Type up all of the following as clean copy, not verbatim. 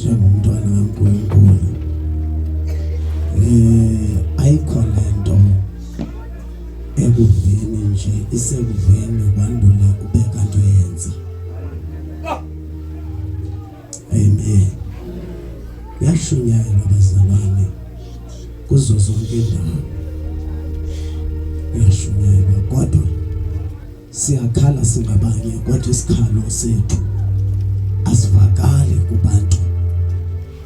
njengomntwana kaNkulunkulu ayikho lento ekuveni nje isekuveni kwandula ube kanti uyenza. Amen. Yashunyayelwa bazalwane kuzo zonke indawo. Yashunyayelwa kodwa siyakhala singabanye kodwa isikhalo sethu asivakali kubantu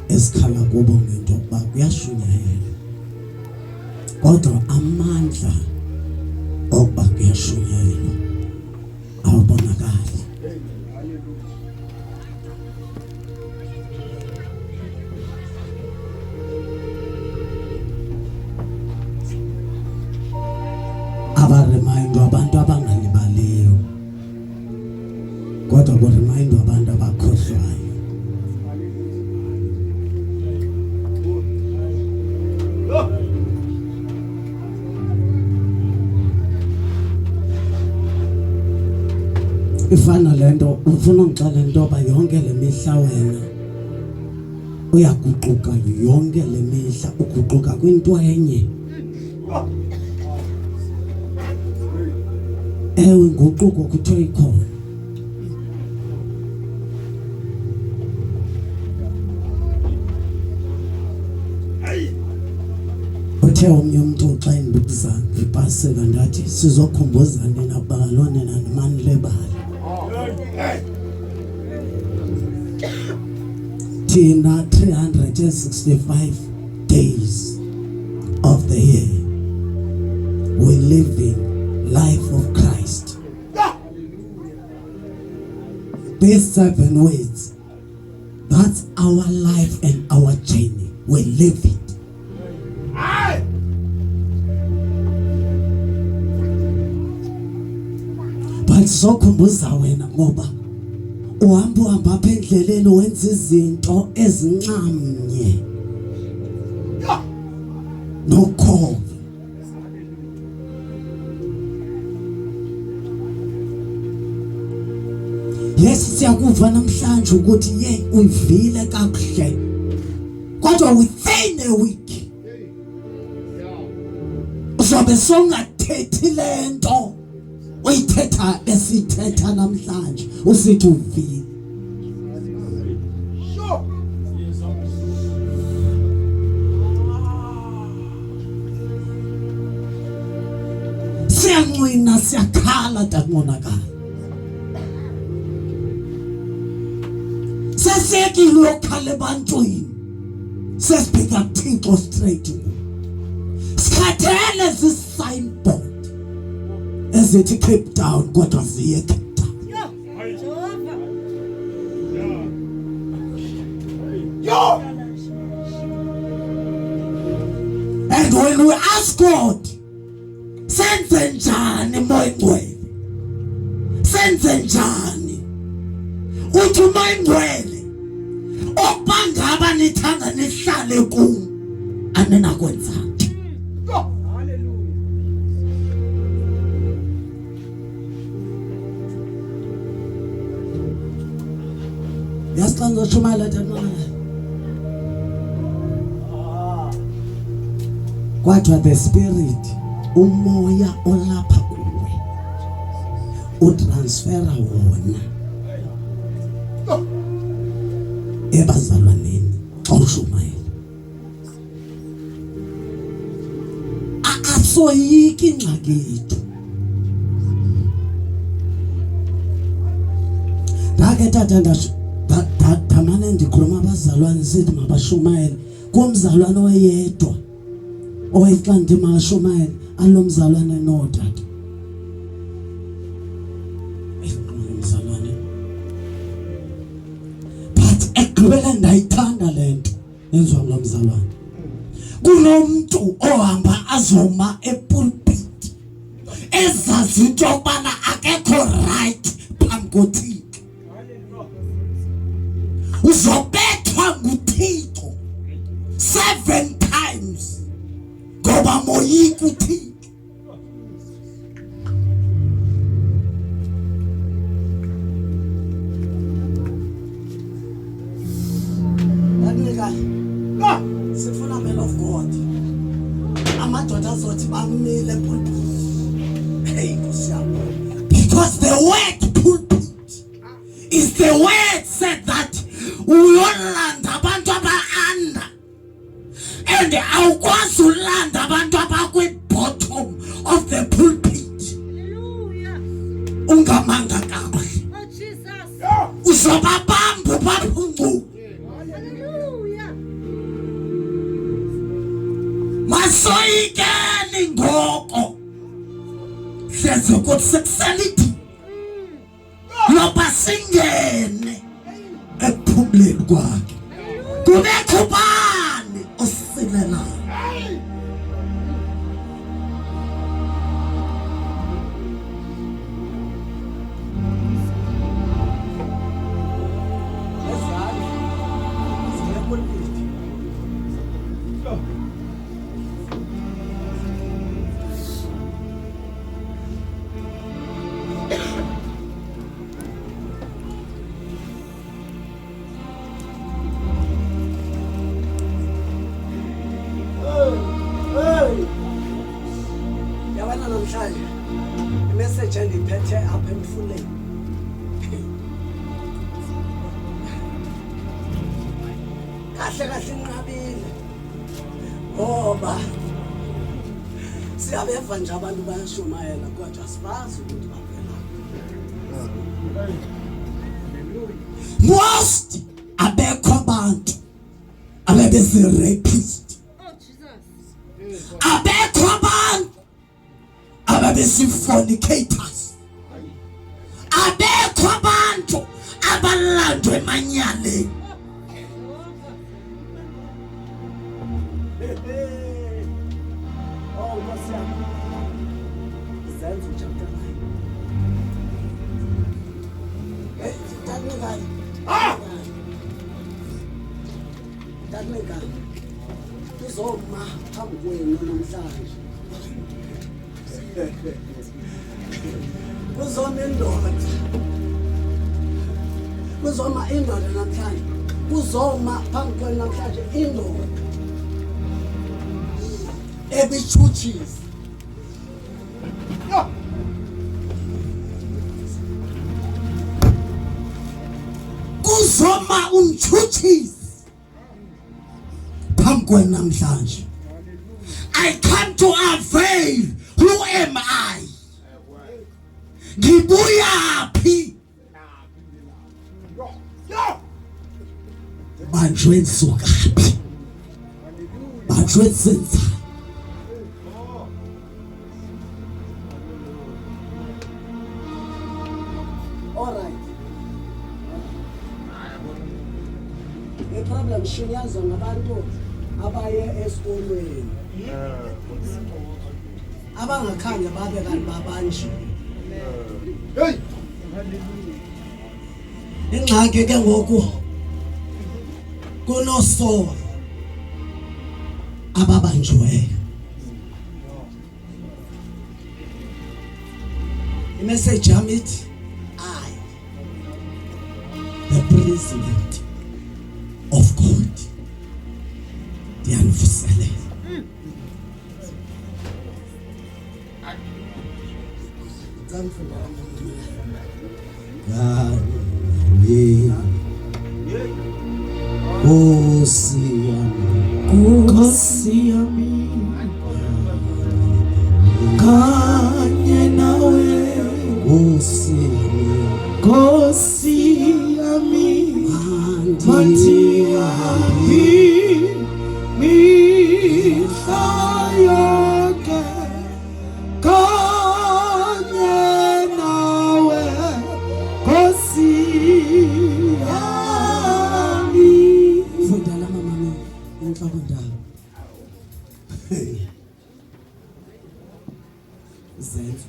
esikhala kubo ngento yokuba kuyashunyayelwa kodwa amandla okuba kuyashunyayelwa awubonakali. Abaremind abantu abangalibaliyo kodwa kuremind abantu abakhohlwayo. Ifana lento ufuna ngixele into ba yonke le mihla wena uyaguquka yonke le mihla uguquka kwinto enye. Ewe nguquko kuthiwa ikhona. Uthe omnye umuntu xa indibuza ngipaseka ndathi sizokhumbuza nina balone nanimani lebali. Tina 365 days of the year we live in life of Christ. These 7 words, that's our life and our journey. We live it. But so kumbuza wena ngoba uhamba apha endleleni wenza izinto ezincamnye nokhona. Yes, siyakuva namhlanje ukuthi uyivile kakuhle kodwa within a week uzobe songathethi lento uyithetha esithetha namhlanje usithi uvile. Siyanqina siyakhala takumonakala. Sesiyekile ukukhala ebantwini sesibheka kuThixo straight. Sikhathele signboard ezithi Cape Town kodwa ziye Cape Town. And when we ask God, senze njani moya ngcwele, senze njani, uthi moya ngcwele okubangaba nithanga nihlale ku anenakwenza. Yasixanza shumala tanwana. Kwathiwa the spirit umoya olapha kuwe utransfera wona ebazalwaneni xa ushumayela. Akasoyiki ingxaki yethu. Ndake tata ndamane ndikhuluma abazalwane sithi mabashumayele kumzalwane oyedwa owayekanti makashumayele alo mzalwane no tata. Mzalwane but ekugqibela ndayithanda lento yenziwa ngulo mzalwane. Kunomuntu ohamba azoma epulpit ezazi into yokubana akekho right phambi koThixo. Uzobethwa nguThixo 7 times ngoba moyika uThixo. sifuna man of God amadoda azothi bamile pulpit. Hey Nkosi yami, because the word pulpit is the word said that uyolanda abantu aba-under and awukwazi ulanda abantu abakwi-bottom of the pulpit. Ungamanga kakuhle, uzobabamba ubabuncu. Masoyikeni ngoko hleze ukuthi sekuseliti loba singene ekuphumuleni kwakhe. Kubekho ubani osilelayo? Yabana namhlanje imessage endiphethe apha emfuleni. Kahle kahle inqabile ngoba siyabeva nje abantu bayashumayela kodwa sibazi ukuthi bavela. Most abekho abantu abebezi-rapist, abekho abantu abebezi-fornicators, abekho abantu abalandwe emanyaleni. Oh, Nkosi yami, Zenzo chapter 9. Tanekani. Tanekani. Uzoma phambi kwenu namhlanje. Uzoma indoda. Uzoma indoda namhlanje. Uzoma phambi kwenu namhlanje indoda. Ebichuchis. Uzoma umchuchis phambi kwenu namhlanje. I come to avail. Who am I? Ngibuyaphi? Banjwe nsukaphi? Banjwe nsenza. All right. The problem shinyazo ngabantu abaye esikolweni. Abangakhanya babe kanti babanje. Hey. Ingxaki ke ngoku kunoSaul ababanjweyo. Imessage yami ithi I, the president of God, ndiyanivuselela. Nkosi yami, kanye nawe. Nkosi yami, mandihambi mihla yonke. Kanye nawe, Nkosi yami. Fundala mama mi, inhloko ndaba. Zenzo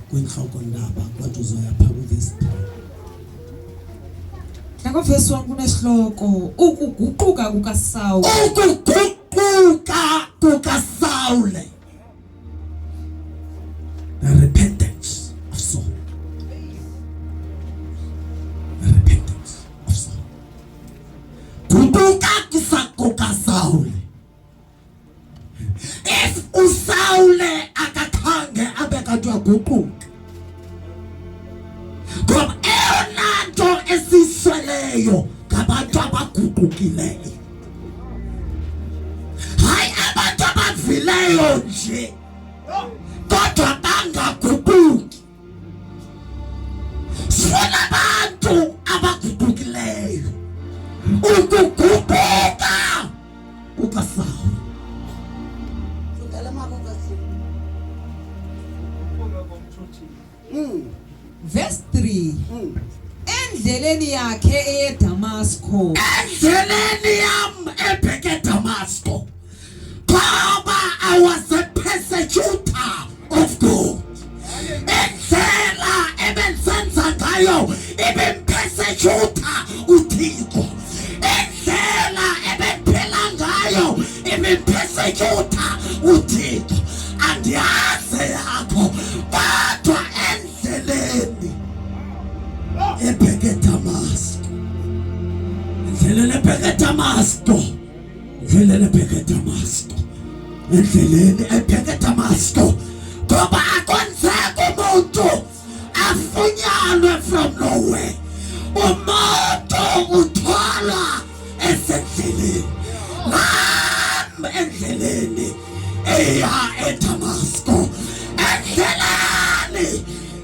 kwinhloko ndaba kodwa uzoyapha ku-this time. Verse 1 kunesihloko ukuguquka kukaSawule. Ukuguquka kukaSawule. The repentance of Saul. The repentance. aguquki. Ngoba eyona nto esisweleyo ngabantu abaguqukileyo. Hayi abantu abavileyo nje kodwa bangaguquki. Sifuna abantu abaguqukileyo. Ukuguquka kukaSawuli. Verse 3. Endleleni yakhe eDamasco. Endleleni yam ebheke Damasco. Ngoba I was a persecutor of God. Endlela ebenzenza ngayo ibimpersecutor uThixo. Endlela ebephila ngayo ibimpersecutor uThixo. Andiyazi yakho kodwa endleleni ebheke Damasco. Endleleni ebheke Damasco. Endleleni ebheke Damasco. Endleleni ebheke Damasco. Ngoba akwenzeka umuntu afunyanwe from nowhere. Umuntu uthola esendleleni. Endleleni eya eDamasco. Endleleni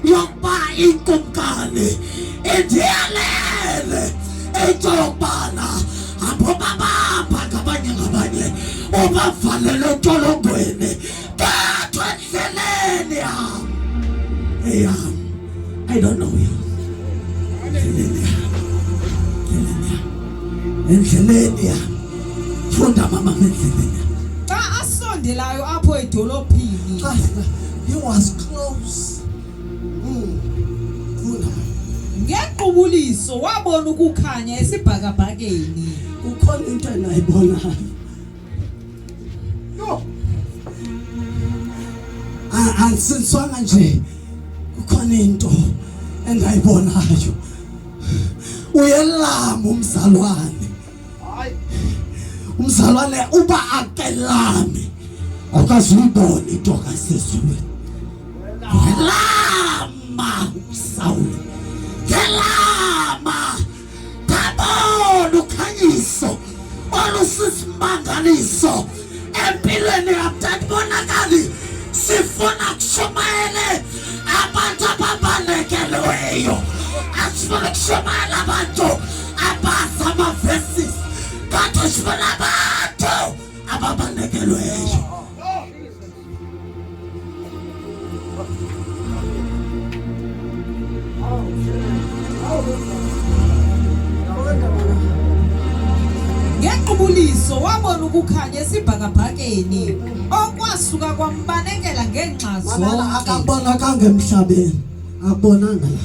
yokuba inkumkani indiyalele entshobana abobabamba ngabanye ubavalele entolongweni. Kodwa endleleni yam eyam I don't know you. Endleleni yam funda mama endleleni yam. Xa asondelayo apho edolophini. He was close. Ngequbuliso wabona ukukhanya esibhakabhakeni. Ukhona into engayibonayo. Angisitswanga nje kukhona into engayibonayo. Uyelama umzalwane. Umzalwane uba akelame akazuyibona into kaSizweni. Lama uSawuli. Kelama kabona ukhanyiso olusisimangaliso empilweni yabantwana bonakali. Sifuna kushumayele abantu ababalekeleyo. Asifuna kushumayela abantu abazi ama-verses. Kodwa sifuna abantu ababalekeleyo. Ngequbuliso wabona ukukhanya esibhakabhakeni okwasuka kwambanekela ngenxa zonke. Akabona kangemhlabeni. Akubonanga la.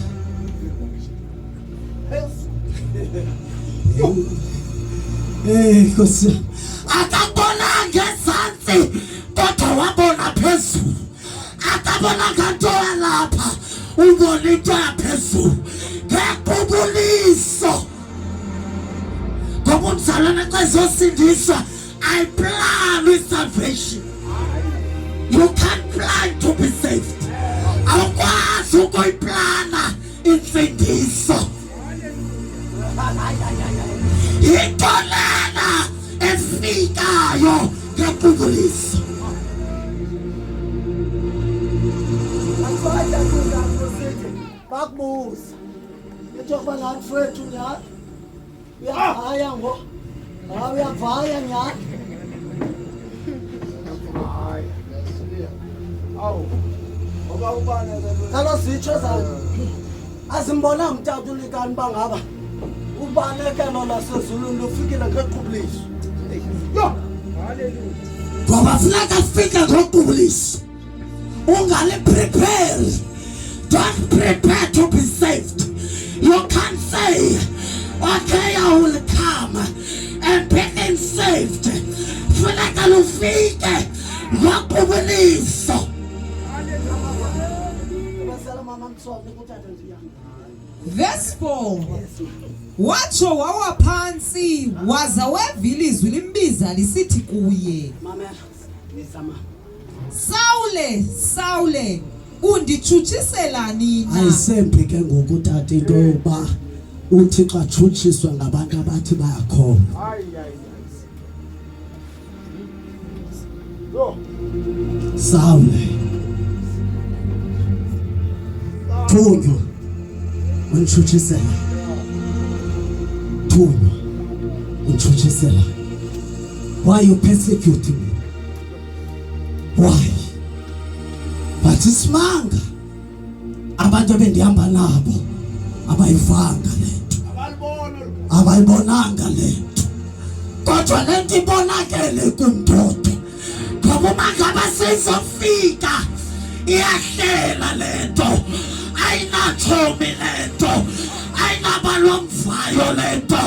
Nkosi. Akabona ngezantsi kodwa wabona phezulu. Akabona nganto yalapha ubona into yaphezulu. Ngequbuliso ngoba umzalwane kwezosindiswa I plan with salvation. You can't plan to be saved. Awukwazi ukuyiplana insindiso. Into lena efikayo ngequbuliso. Bakubuza njengoba nathi mfowethu nyalo uyavaya ngo uyavaya nyalo kalo sitsho zani azimbona mtatu likani bangaba ubanekelo lasezulwini lufikile ngequbuliso. Ngoba funeka fike ngequbuliso. Ungale prepare. Don't prepare to be saved. You can't say, okay, I will come and be saved. Funeka lufike ngequbuliso. Verse 4. Watsho wawa phansi waza wevila izwi limbiza lisithi kuye, Sawule, Sawule, unditshutshisela nina. Ayisembi ke ngoku tata into yokuba uThixo atshutshiswe ngabantu abathi bayakholwa. Sawule Thunywa untshutshisela. Thunywa untshutshisela. Why you persecuting me? Why? But isimanga abantu ebendihamba nabo abayivanga lento, abayibonanga lento, kodwa lento ibonakele kumndoda. Ngoba mangaba sizofika iyahlela lento, ayinatshomi lento, ayinabalomvayo lento,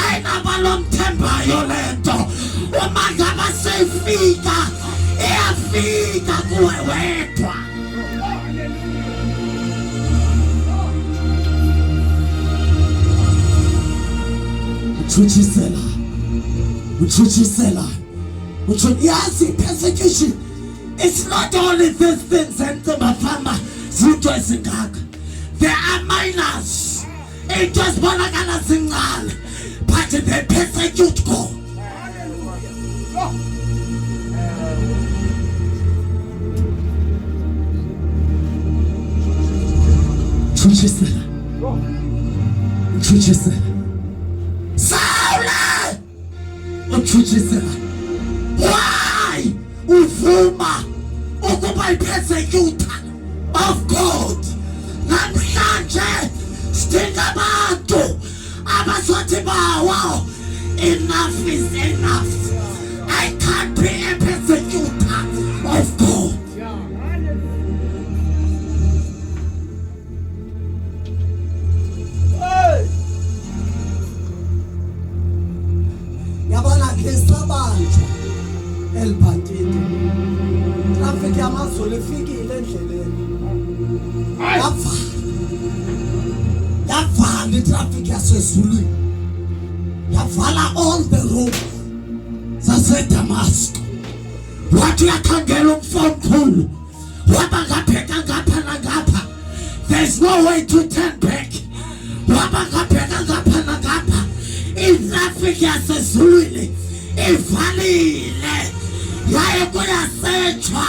ayinabalomthembayo lento. Uma ngaba sifika iyafika kuwe wedwa. Utshutshisela. Yes, persecution. It's not only these things and the mafama zinto ezingaka. There are minors. It just bonakala zingale, but they persecute God. Utshutshisela. Sawule utshutshisela. Why uvuma ukuba ipersecutor of God? Namhlanje sidinga abantu abazothi bawa, enough is enough. I can't be a persecutor of God. Yabona ke sabantu elibhantini. Traffic yamazulu ifikile endleleni. Yavala itraffic yaseZulu. Yavala all the roads zaseDamascus. Wathi yakhangela umfomkhulu. Waba ngabheka ngapha nangapha. There's no way to turn back. Waba ngabheka ngapha nangapha. Itraffic yaseZulu ivalile. Yaye kuyasetshwa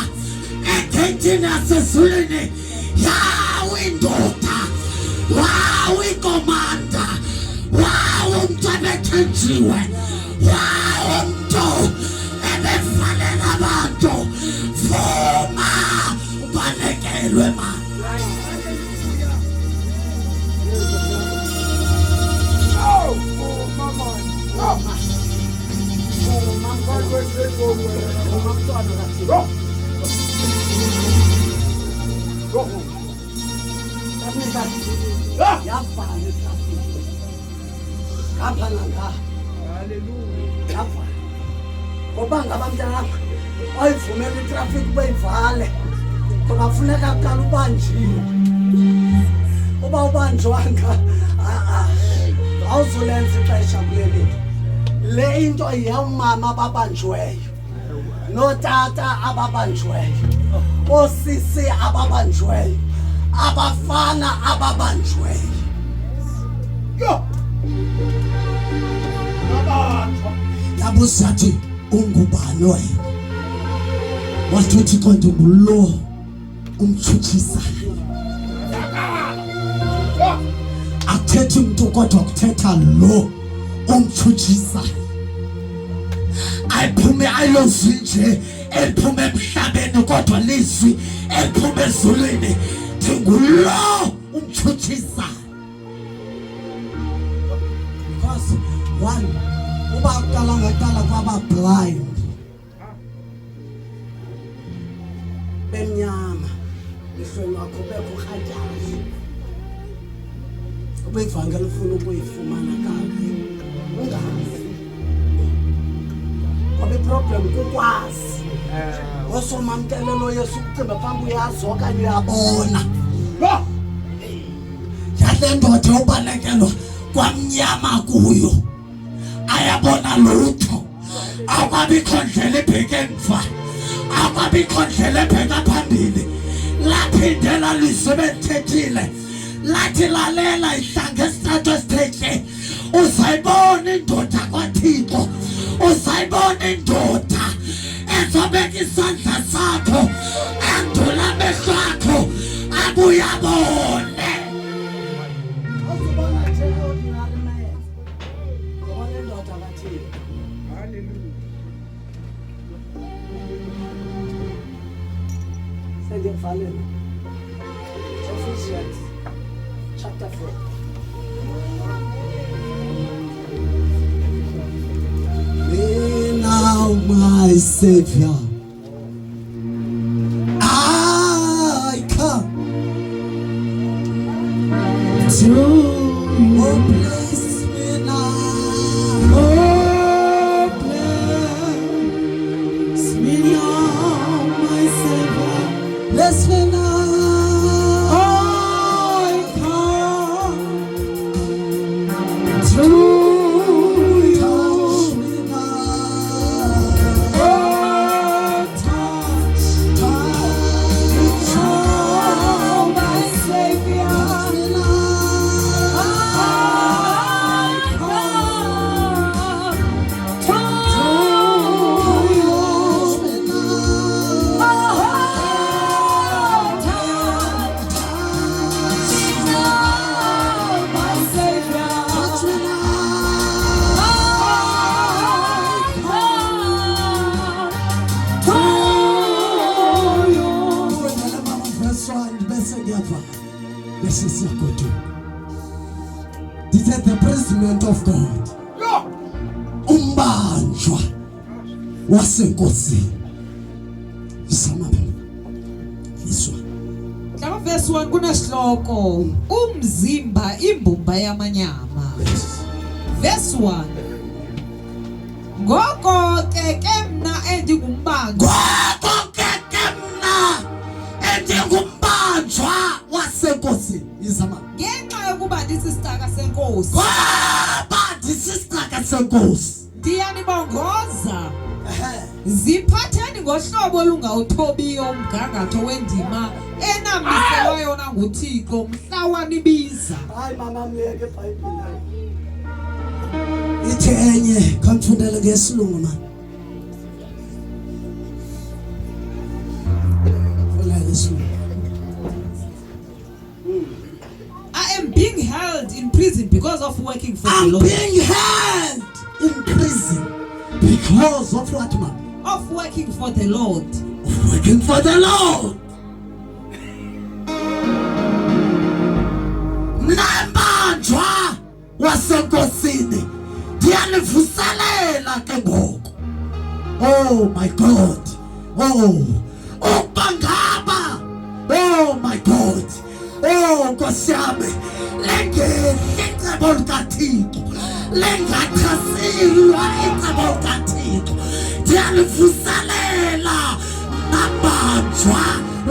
egeyithini yaseZulu. Yawe indoda, wawe ikomanda, wawe umuntu ebethenjiwe, wawe umuntu ebefanele abantu. Vuma ubalekelwe manje. Ngoba ngabantwana ayivumela itraffic bayivale, kungafuneka kuqala ubanjiwe. Uba ubanjwanga awuzulenza ixesha kuleli. Le into yawumama ababanjweyo, notata ababanjweyo, osisi ababanjweyo, abafana ababanjweyo. Yabusathi ungubani wena? Wathi uThixo ndingulo umtshutshisayo. Akuthethi umuntu kodwa kuthetha lo umtshutshisayo. Ayiphume ayozwi nje eliphume emhlabeni kodwa lizwi eliphume ezulwini. Ndingulo umtshutshisayo. Because one, uba kuqala ngaqala kwaba blind, bemnyama, ihlweni wakho bekho khajazi. Ubevangeli ufuna ukuyifumana kahle, ungazi. Ngoba iproblem kukwazi. Osomamkelelo Yesu ukucimba phambi uyazi okanye uyabona. Yale ndoda ubalekelwa kwamnyama kuyo, ayabona lutho. Akwabikho ndlela ebheke emva, akwabikho ndlela ebheka phambili. Lapha phindela lisebethethile lathi lalela ihlanga esithathu sithethe uzayibona indoda kwaThixo uzayibona indoda ezobeka isandla sakho andula amehlo akho abuye abone Awuzubona nje ordinary man. Ubona indoda kaThixo. Sengiyafalele. Ephesians chapter 4. Be now my Savior. I come to oh bless me now. Oh bless me now, my Savior. Bless me now. I come to touch me now. Oh, touch my Savior. This is Yakoto. This is the President of God. Umbanjwa wasenkosini. Samapha. Iswa. Lapha verse 1 kunesihloko umzimba imbumba yamanyama. Verse 1 Ngoko ke mna endingumbanjwa Endingumbanjwa wasenkosini. Izama. ngenxa yokuba ndisisitaka senkosi Ngoba ndisisitaka senkosi. ndiyanibongoza ziphatheni ngohlobo olungawuthobiyo umgangatho wendima enamiselwa yona nguThixo mhla wanibiza. Hayi mama mleke eBhayibhelini. Ithi enye kamfundele ngesilungu man. Funa ngesilungu. I am being held in prison because of working for the I'm Lord. being held in prison because of what, man? Of working for the Lord. Of working for the Lord. Mnambanjwa wasenkosini ndiyanivuselela ke ngoku. Oh my God. Oh ukubangaba. Oh my God. Oh Nkosi yami lengehli icebo likaThixo lengachasilwa icebo likaThixo ndiyalivuselela nabanjwa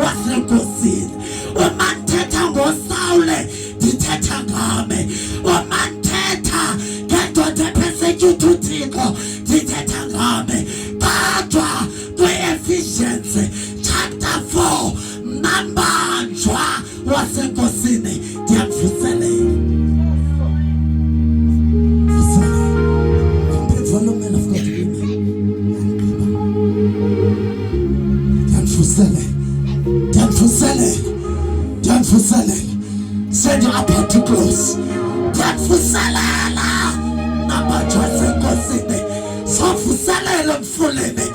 wasenkosini. Uma ndithetha ngoSawule ndithetha ngame. Uma ndithetha ngendoda ephesekuthi uThixo ndithetha ngame. Kodwa kwi-Ephesians chapter 4 mnambanjwa wasenkosini ndiyamvuselela. Send your upper to close. Ndiyamvuselela nabanjwa wasenkosini. Sovuselela mfuleni.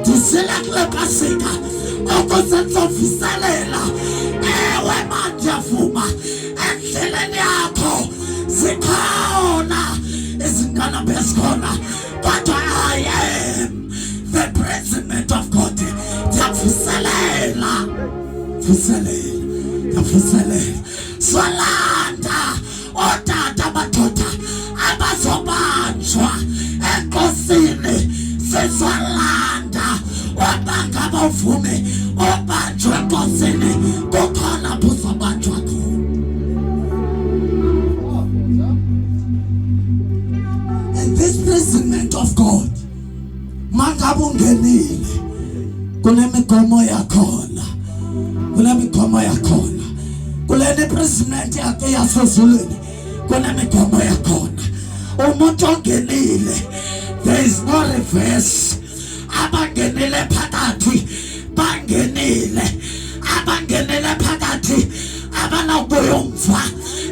Ndisile kule Pasika ukuze ndizovuselela. Ewe manje ndiyavuma endleleni yakho zikhona izingana bezikhona kodwa I am the President of God. Ndiyavuselela. Vuselela. Swalanda otata madoda abazobanjwa enkosini. Sizwalanda wabangaba uvume obanjwe enkosini kukhona buzobanjwa khona. And this President of God mangabe ungenile kunemigomo yakhona kunemigomo yakhona. Kuleni president yakhe yasezulwini kunemigomo yakhona. Umuntu ongenile, there is no reverse. Abangenile phakathi bangenile, abangenile phakathi abanakuyomva.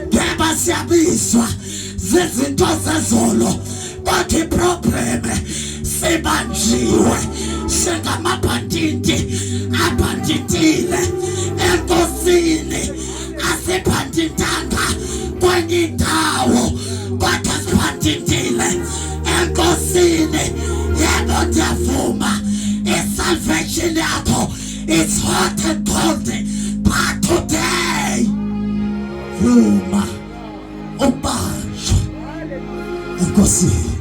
Ngeba siyabizwa zizinto zezolo, kodwa iproblem sibanjiwe singamabhanditi abhanditile enkosini. Asibhanditanga kwenye indawo kodwa sibhanditile enkosini. Yebo ndiyavuma isalvation yakho is hot and cold, but today vuma ubanjwe enkosini.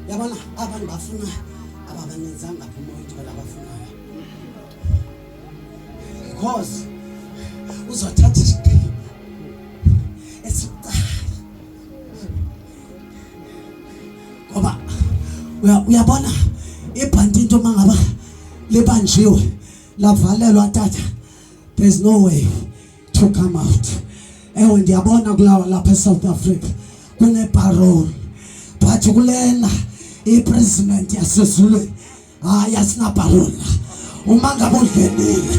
Yabona abantu bafuna ababanezanga phuma ukuthi abafunayo, because uzothatha isigqi esiqala. Ngoba uyabona ibhandinto mangaba libanjiwe lavalelwa tata, there's no way to come out. Ewe ndiyabona kulawa lapha eSouth Africa kune parole, but kulena ipresident yasezulwini yasina parole. Uma ngabe ungenile,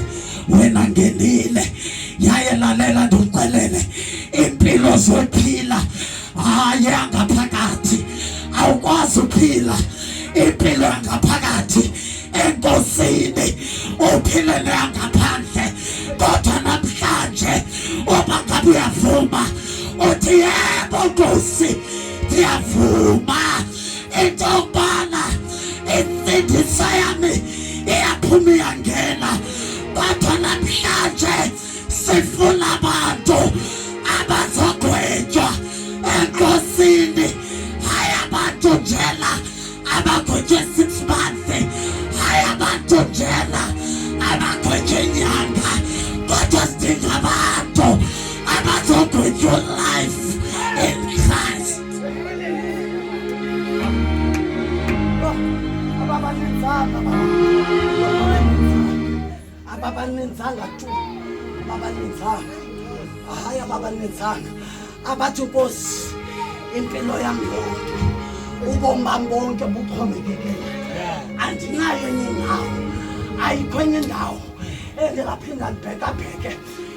wena ngenile, yaye lalela ndokuxelele impilo zophila yangaphakathi. Awukwazi uphila impilo yangaphakathi enkosini, uphile ngaphandle. Kodwa namhlanje uma ngabe uyavuma uthi yebo Nkosi, ndiyavuma into yokubana insindiso yami iyaphuma iyangena. Kodwa namhlanje sifuna abantu abazogwetshwa enkosini, hayi abantu njela abagwetshwe 6 months, hayi abantu njela abagwetshwe inyanga, kodwa sidinga abantu abazogwetshwa life in Christ. Ababanenzanga tu, ababanenzanga, hayi ababanenzanga. Abathi Nkosi, impilo yami yonke, ubomi bami bonke buxhomekekile. Andinayo enye indawo, ayikho enye indawo engingaphinda ndibhekabheke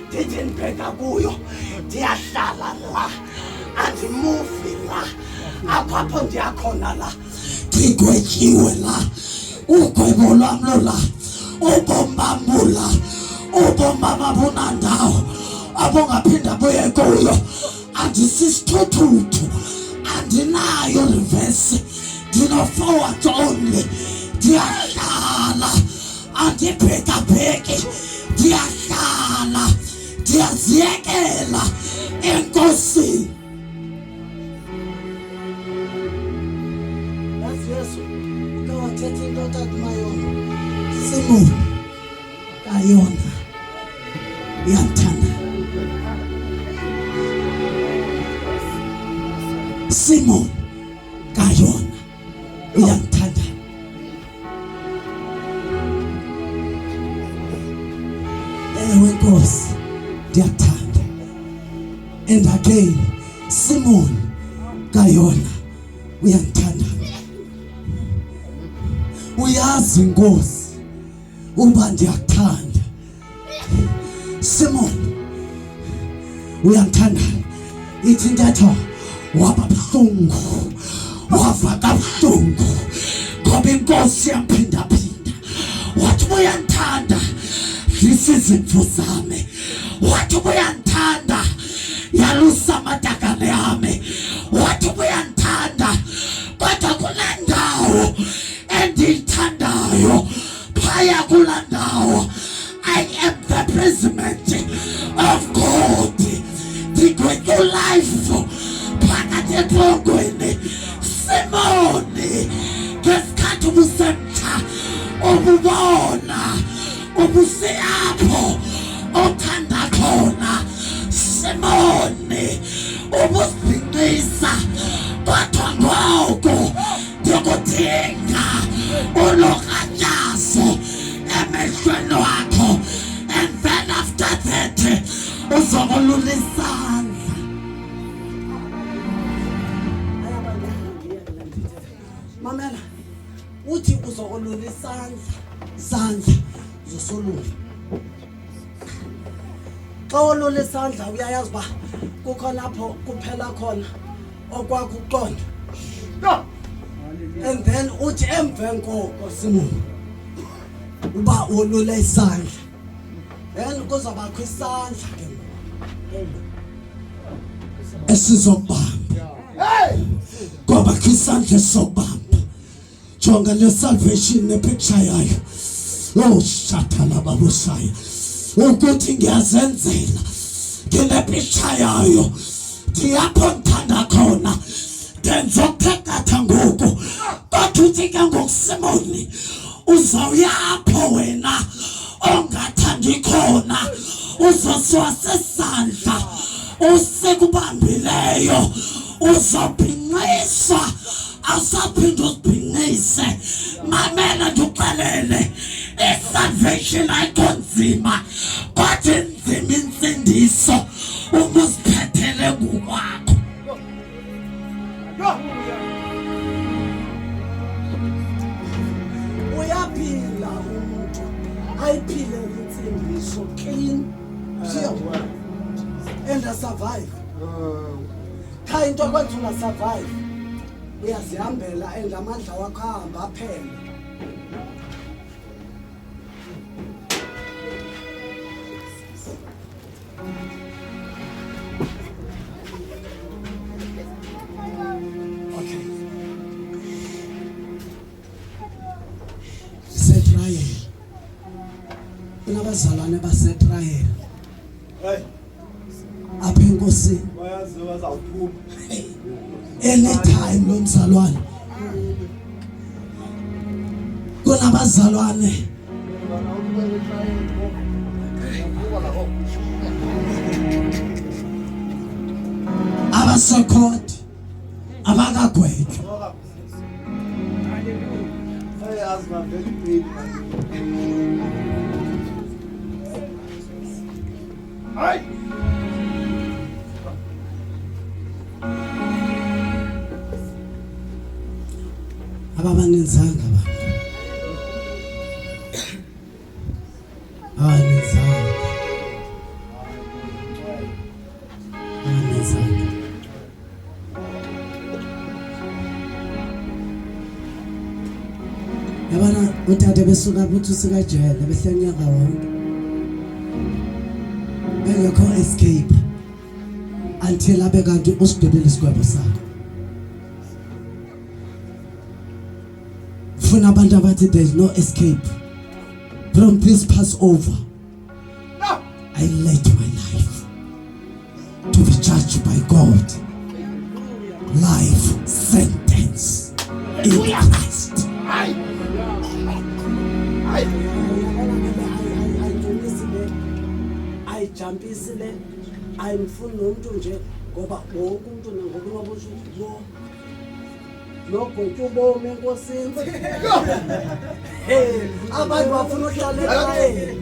ndithi ndibheka kuyo. Ndiyahlala la, andimuvi la, apho ndiyakhona la, ndigwetyiwe la. Ugwebo lwami lola, ubomi bami la, ubomi bami abunandawo abongaphinda buye kuyo. Andisisithuthuthu, andinayo reverse, ndino forward only. Ndiyahlala, andibhekabheki, ndiyahlala, ndiyaziyekela enkosini. Yesu ukawathetha into takumayona Simon kayona uyanthanda. Simon kayona uyanthanda. Ewe Nkosi ndiyathanda. And again, Simon kayona uyanthanda. Uyazi Nkosi uba ndiyakuthanda. Simon uyanthanda. Ithi ntetho waba buhlungu, wava kabuhlungu, ngoba inkosi yamphinda-phinda. Wathi uyanthanda, zisizimvu zami. Wathi uyanthanda, yalusa amatakane yami. Wathi uyanthanda, kodwa kulendawo endiyithandayo, phaya kulaa ndawo I am the president of God. Ndigwetye life phakathi etrongweni. Simoni, ngesikhathi ubusemtsha ububona ubusiyapho othanda khona, mamela uthi uzokolula isandla uzosolula xa olula isandla uyayazi ba kukhona lapho kuphela khona okwakho uqonda and then uthi emveni koko Simon uba olula isandla then kuzobakho isandla ke esizokubamba ngoba isandla sokubamba jonga le salvation nepicture yayo shathala babusaya ukuthi ngiyazenzela ngile picture yayo ndiyapho ngithanda khona ndenzokuthekatha ngoku kodwa uthi ke ngokusimoni uzawuyapho wena ongathandi khona uzosiwa sesandla usekubambileyo uzobhinqiswa awusaphinde uzibhinqise mamela ndikuxelele isalvation ayikonzima kodwa inzima insindiso uma uziphethele ngokwakho uyaphila umuntu ayiphile insindiso clean pure and survive cha into akwenza ungasurvive uyazihambela and amandla wakho ahamba aphela okay setrial unabazalwane basetrial apha enkosini bayaziwa zawuphuma anytime lo mzalwane kunabazalwane abasekhodi abakagwetshwa ababanenzanga abantu abanenzanga yabana uthathe besuka ukuthi usikajele behlanyaka wonke bengekho escape until abe kanti usidebele isikwebo sakhe funa abantu abathi there is no escape from this Passover. I let my life to be judged by God. Life sentence in Christ. ayijampisile ayimfuni nomuntu nje ngoba wonke umuntu ngokunobusho nogotya ubomi enkosini abantu bafuna uhlala ekhayeni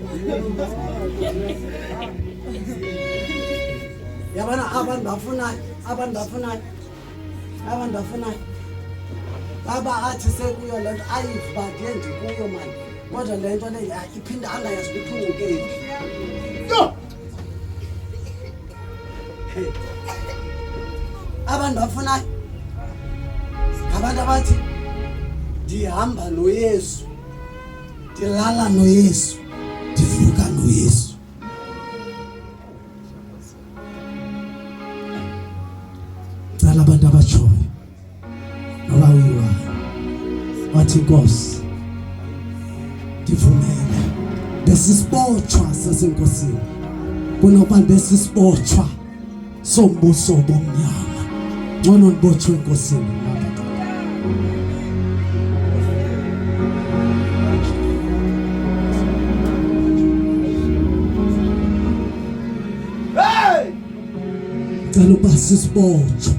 yabana abantu bafunayo baba athi sekuyo lento ayivade ndikuyo manje kodwa lento le iphinda angayazi ukuthi ungekephi abantu bafunayo abantu abathi ndihamba noYesu ndilala noYesu ndivuka noYesu cala abantu abatshoyo abawiwayo wathi Nkosi ndivumele besisibotshwa sasenkosini kunokuba besisibotshwa sombuso bomnyama ngcono ndibotshwe enkosini cela uba sisibotshwa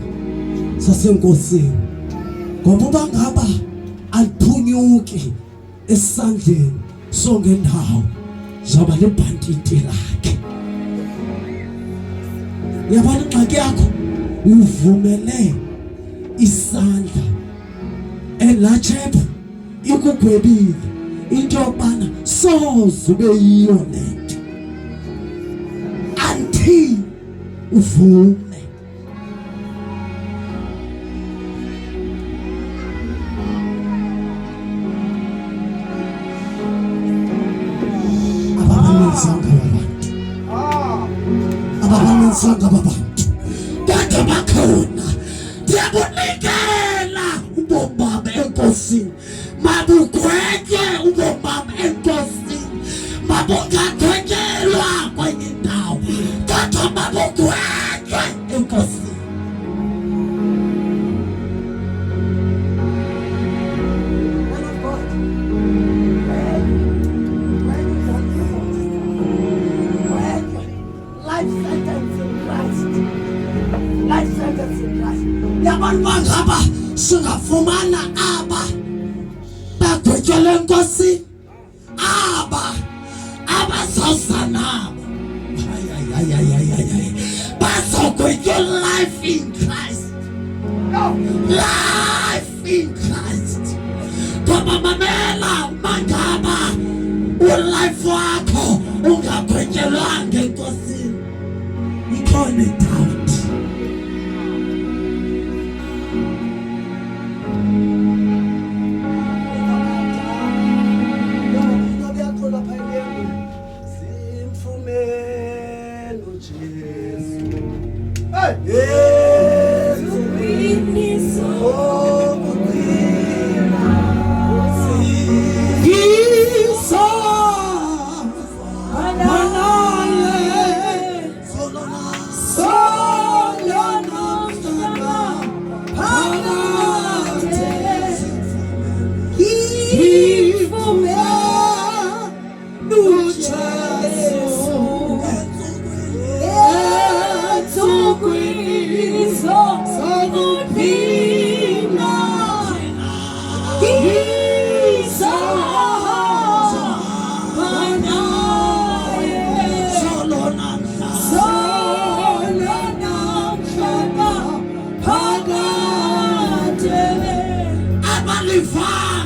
sasenkosini ngoba uba ngaba aliphunyuki esandleni songendawo zaba lebhantiti lakhe yabona ingxaki yakho uvumele isandla and laa tshephu ikugwebile into yokubana soze ube yiyo le nto until uvume. Ababanisanga babantu kodwa bakhona ndiyabunikela ubomi bam enkosini, mabugwetywe ubomi bam enkosini, mabungagwetyelwa kwenye indawo kodwa mabugwetywe enkosini. Yabantu bangaba singafumana aba bagwetyelwe enkosini, aba abazoza nabo bazogwetywa life in Christ, life in Christ. Ngoba mamela mangaba ulife wakho ungagwetyelwanga enkosini, ikhona idoubt. Fire!